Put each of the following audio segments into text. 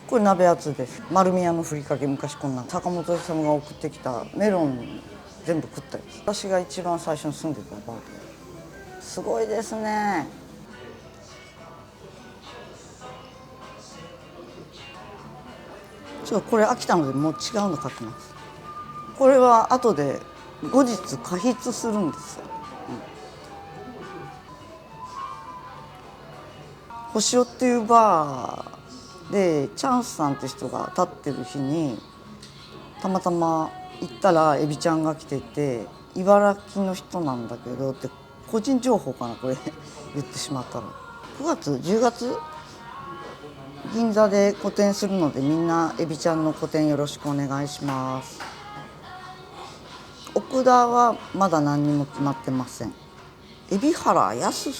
これ鍋厚です。丸宮のふりかけ、昔こんな坂本さんが送ってきたメロン全部食ったやつ。私が一番最初に住んでたアパート。すごいですね。ちょっとこれ飽きたのでもう違うの書きます。これは後で後日加筆するんですよ。星尾っていうバーでチャンスさんって人が立ってる日にたまたま行ったらエビちゃんが来てて、茨城の人なんだけどって個人情報かなこれ言ってしまったら。9月10月銀座で個展するので、みんなエビちゃんの個展よろしくお願いします。奥田はまだ何にも決まってません。海老原康、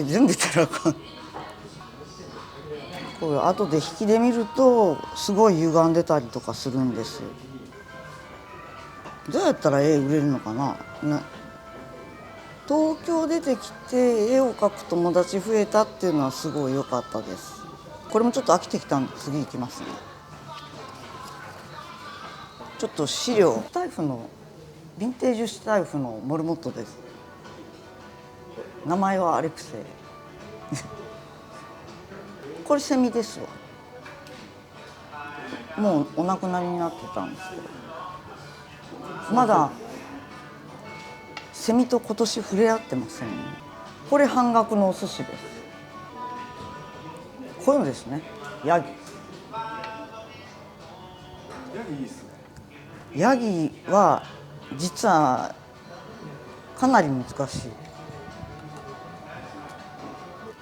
全部言ったらあかん。これ後で引きで見るとすごい歪んでたりとかするんです。どうやったら絵売れるのかな。東京出てきて絵を描く友達増えたっていうのはすごい良かったです。これもちょっと飽きてきたんで次行きますね。ちょっと資料、スタイフのヴィンテージスタイフのモルモットです。名前はアレクセイこれセミですわ。もうお亡くなりになってたんですけど、まだセミと今年触れ合ってませんね。これ半額のお寿司です。こういうのですね。ヤギ。ヤギいいっすね。ヤギは実はかなり難しい。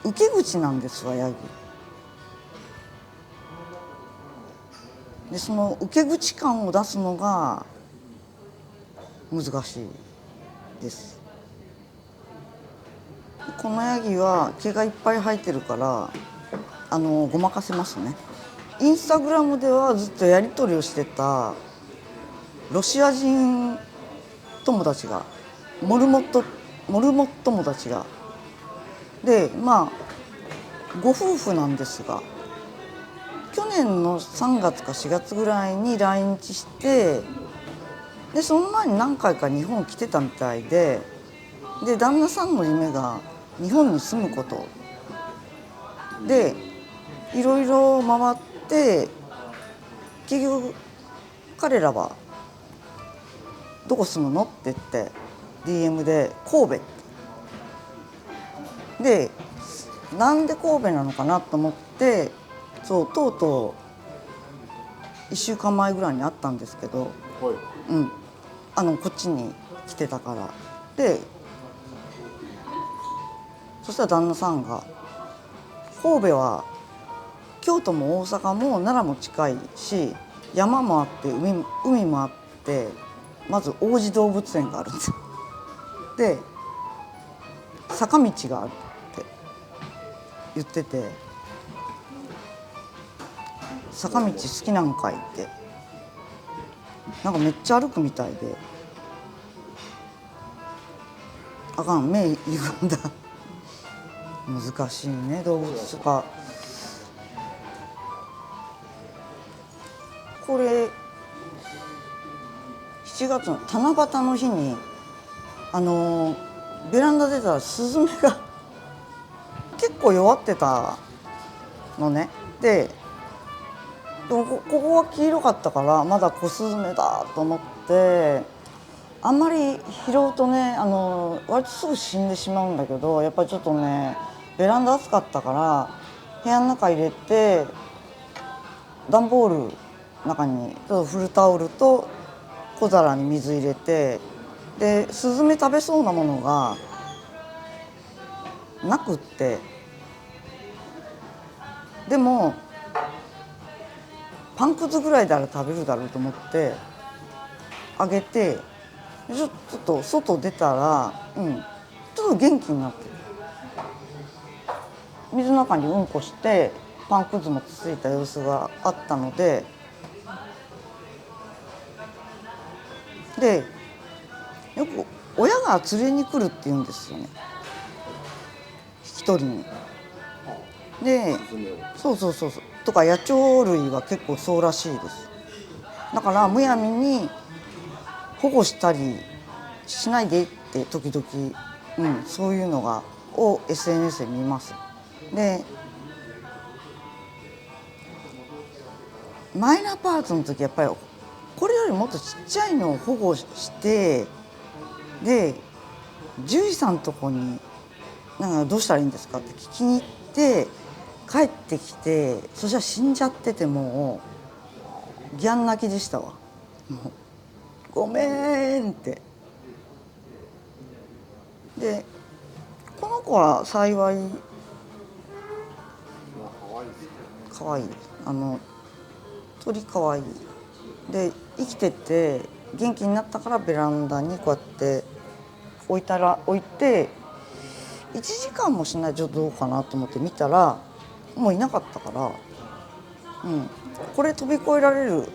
受け口なんですわヤギ。でその受け口感を出すのが難しいです。このヤギは毛がいっぱい生えてるからごまかせますね。インスタグラムではずっとやり取りをしてたロシア人友達がモルモット友達がで、まあご夫婦なんですが、去年の3月か4月ぐらいに来日して、でその前に何回か日本来てたみたいで、旦那さんの夢が日本に住むことでいろいろ回って、結局彼らは「どこ住むの?」って言って DM で「神戸」で、なんで神戸なのかなと思って、そうとうとう1週間前ぐらいに会ったんですけど、こっちに来てたからで、そしたら旦那さんが「神戸は京都も大阪も奈良も近いし、山もあって海もあって、まず王子動物園があるんですよ。で坂道があるって言ってて、坂道好きなんかいって、なんかめっちゃ歩くみたいで、あかん、目歪んだ難しいね動物とか。これ7月の七夕の日にベランダ出たらスズメが結構弱ってたのね。でもここが黄色かったからまだコスズメだと思って、あんまり拾うとね割とすぐ死んでしまうんだけど、やっぱりちょっとねベランダ暑かったから部屋の中入れて、段ボールの中にちょっと古タオルと小皿に水入れて、でスズメ食べそうなものがなくって、でもパンくずぐらいなら食べるだろうと思ってあげて、ちょっと外出たら、ちょっと元気になってる。水の中にうんこしてパンくずもついた様子があったので、よく親が連れに来るって言うんですよね、引き取りに。でそうそうそうそうとか野鳥類は結構そうらしいです。だからむやみに保護したりしないでって時々、そういうのを SNS で見ます。でマイナーパーツの時やっぱりこれよりもっとちっちゃいのを保護してで獣医さんのとこになんかどうしたらいいんですかって聞きに行って帰ってきてそしたら死んじゃっててもうギャン泣きでしたわ。もうごめんって。でこの子は幸い可愛いです。鳥可愛いで生きてて元気になったからベランダにこうやって置いて1時間もしないとどうかなと思って見たらもういなかったから、これ飛び越えられる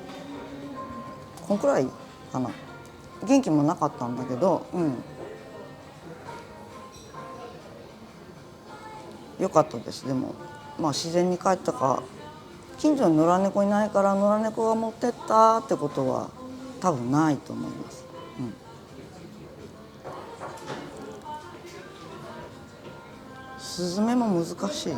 こんくらいかな。元気もなかったんだけど、よかったです。でも自然に帰ったか近所に野良猫いないから野良猫が持ってったってことは多分ないと思います。スズメも難しい。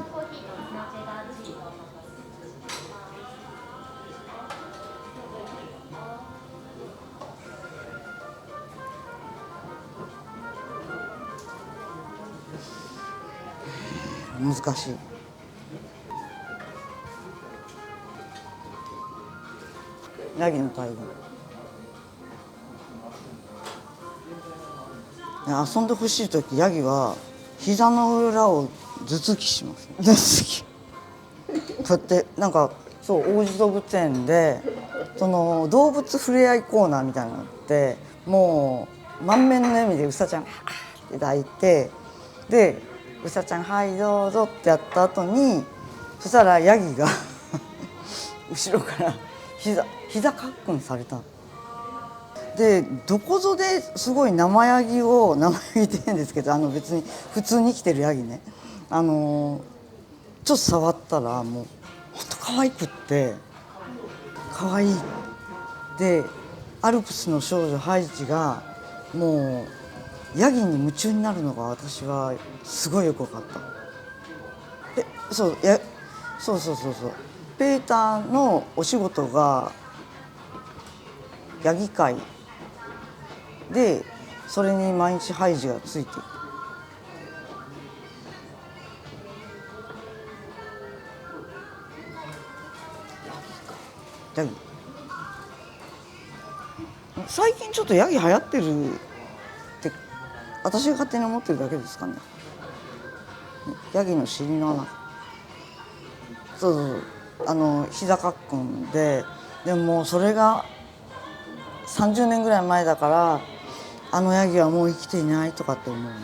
難しい。ヤギの大群。遊んでほしい時ヤギは膝の裏を頭突きします。頭突き。こうやってなんかそう王子動物園でその動物ふれあいコーナーみたいなのがあってもう満面の笑みでうさちゃんって抱いてでうさちゃんはいどうぞってやった後にそしたらヤギが後ろから膝かっくんされた。でどこぞですごい生ヤギって言うんですけど別に普通に生きてるヤギねちょっと触ったらもうほんと可愛くって可愛いでアルプスの少女ハイジがもうヤギに夢中になるのが私はすごいよく分かった。でそうペーターのお仕事がヤギ飼いでそれに毎日ハイジがついていく。ヤギ最近ちょっとヤギ流行ってるって私が勝手に思ってるだけですかね。ヤギの尻の穴膝かっくんでもそれが30年ぐらい前だからヤギはもう生きていないとかって思うのね。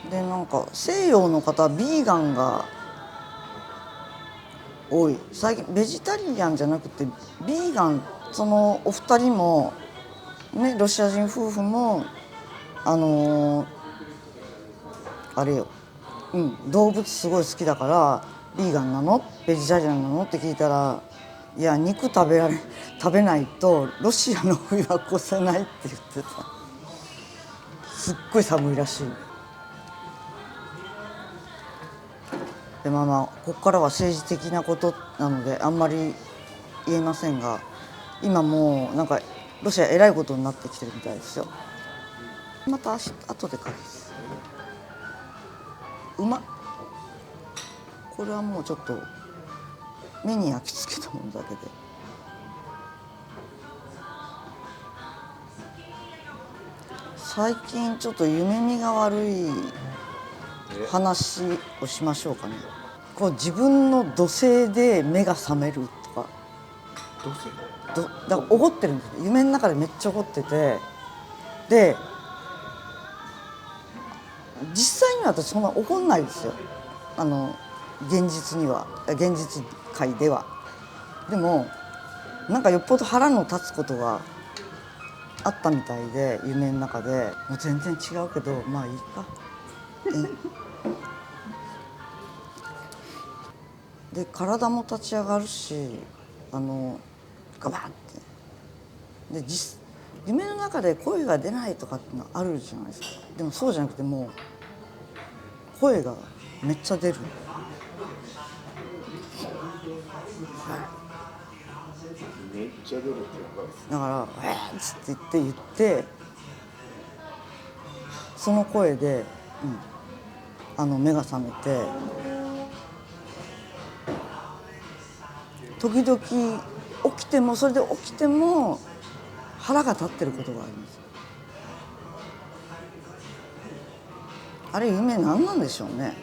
でなんか西洋の方はビーガンが多い。最近ベジタリアンじゃなくてビーガンそのお二人もねロシア人夫婦もあれよ、動物すごい好きだからビーガンなのベジタリアンなのって聞いたらいや肉食べないとロシアの冬は越せないって言ってた。すっごい寒いらしい。でここからは政治的なことなのであんまり言えませんが今もうなんかロシアえらいことになってきてるみたいですよ。また後で書きます。これはもうちょっと目に焼き付けたものだけで最近ちょっと夢見が悪い話をしましょうかね。自分の土星で目が覚めるとかだから怒ってるんです。夢の中でめっちゃ怒っててで実際には私そんな怒んないですよ現実界では。でもなんかよっぽど腹の立つことがあったみたいで夢の中でもう全然違うけどまあいいか。で体も立ち上がるしガバンってで夢の中で声が出ないとかってのあるじゃないですか。でもそうじゃなくてもう声がめっちゃ出る。めっちゃ出るってやばいです。だから「っつって言ってその声で、目が覚めて時々起きてもそれで起きても腹が立ってることがあります。あれ夢何なんでしょうね。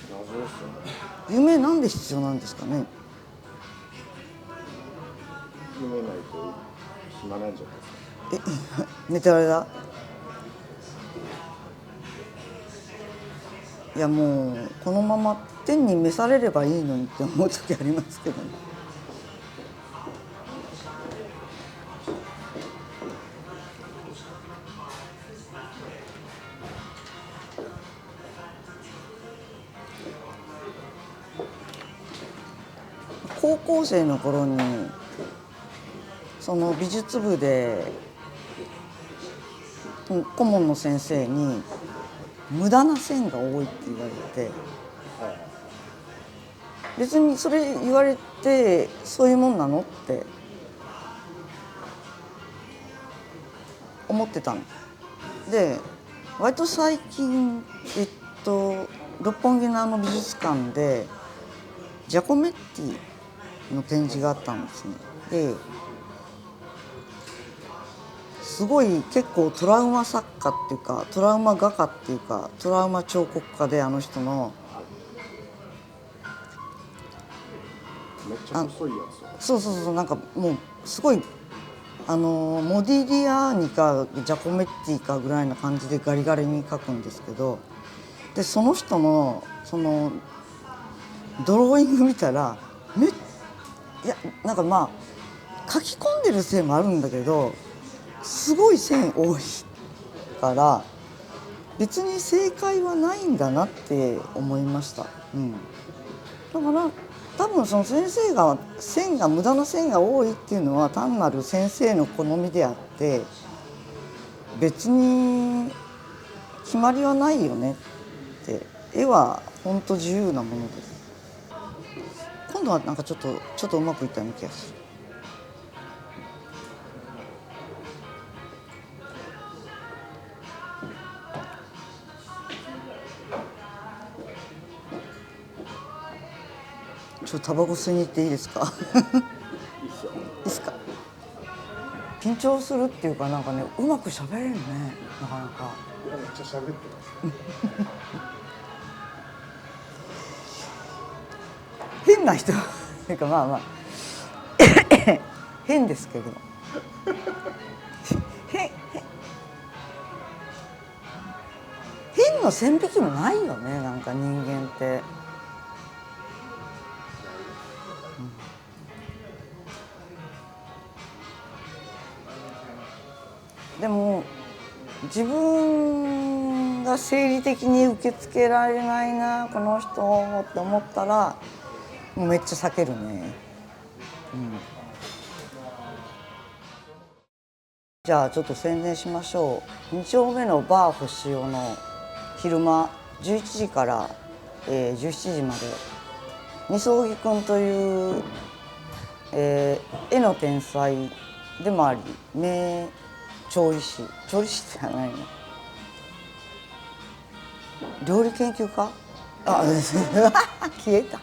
謎ですよね。夢なんで必要なんですかね。夢ないと暇なんじゃないですか。寝てられだ。いやもうこのまま天に召されればいいのにって思う時ありますけどね。高校生の頃にその美術部で顧問の先生に無駄な線が多いって言われて、別にそれ言われてそういうもんなのって思ってたので、割と最近六本木の美術館でジャコメッティの展示があったんですね。ですごい結構トラウマ作家っていうかトラウマ画家っていうかトラウマ彫刻家で、あの人のめっちゃ細いやつ。そうなんかもうすごいモディリアーニかジャコメッティかぐらいな感じでガリガリに描くんですけど、でその人のそのドローイング見たらいやなんかまあ書き込んでる線もあるんだけどすごい線多いから別に正解はないんだなって思いました。だから多分その先生が無駄な線が多いっていうのは単なる先生の好みであって別に決まりはないよねって。絵は本当自由なものです。今度はなんかちょっとうまくいったような気がする。タバコ吸いに行っていいですか？いいっすよ。いいですか？緊張するっていうかなんかねうまく喋れるねなかなか。めっちゃ喋ってます。変な人っていうかまあ変ですけど変の線引きもないよね、なんか人間って。でも自分が生理的に受け付けられないなこの人って思ったらもうめっちゃ避けるね。じゃあちょっと宣伝しましょう。2丁目のバー星尾の昼間11時から、17時まで二葬儀くんという、絵の天才でもあり名調理師ってじゃないの、料理研究家消えた。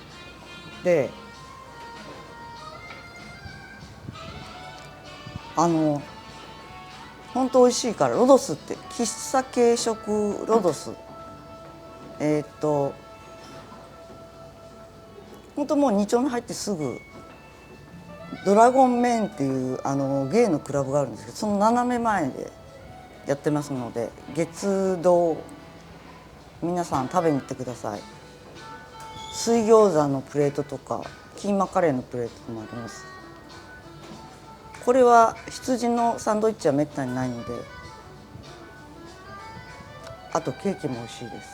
で本当美味しいからロドスって喫茶軽食ロドス本当もう2丁目入ってすぐドラゴンメンっていうゲイのクラブがあるんですけどその斜め前でやってますので月堂皆さん食べに行ってください。水餃子のプレートとかキーマカレーのプレートもあります。これは羊のサンドイッチはめったにないので、あとケーキも美味しいです。